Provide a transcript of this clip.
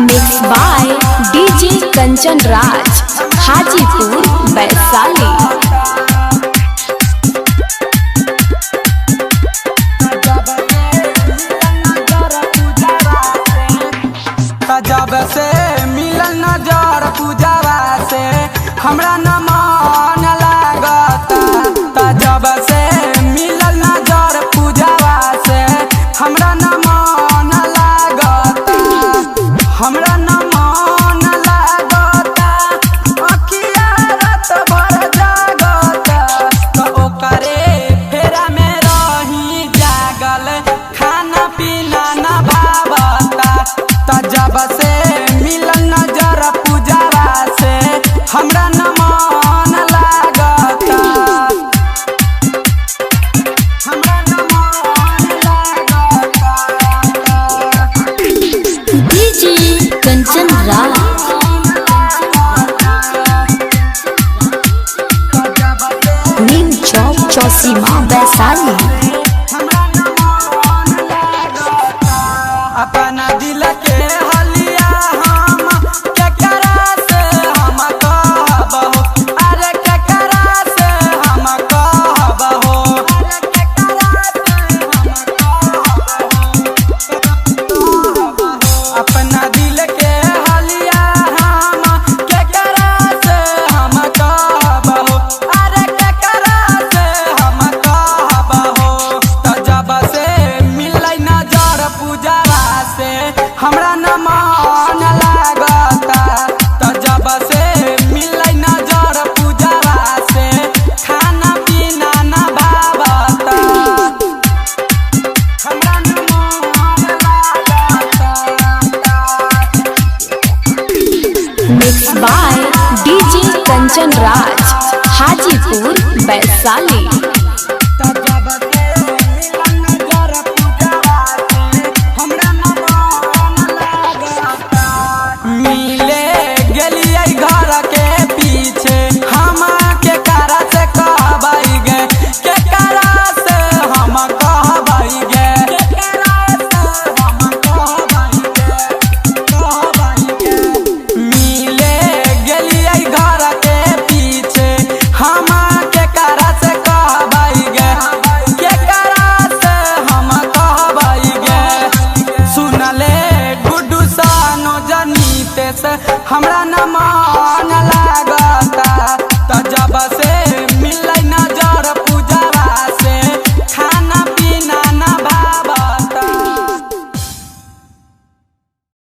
Mix by DJ Kanchan Raj, Hajipur Vaishali. जब से मिलन नजर पूजावा से हमरा न मन लागता। जब से मिलन नजर पूजावा से हमरा न मन लागता। हमरा न मन लागता, अखिया रात भर जागता। तो ओकरे फेरा में रही जागल, खाना पीना न भावता। जब से मिलन नजर पूजावा से हमरा न मन लागता। हमरा न मन लागता। डीजे कंचन राज, नीम चौक चौसीमा वैशाली। अपना दिल के हलिया हम केकरा से हम कहबहो। अरे केकरा से हम कहबहो। अपना दिल के हलिया हम केकरा से हम कहबहो। अरे केकरा से हम कहबहो। तो जब से मिलै नजर पूजावा से हमरा न मन लागता। तो जब से मिलै नजर पूजावा से खाना पीना न भावता। हमरा न मन लागता। Mix by DJ Kanchan Raj, Hajipur Vaishali.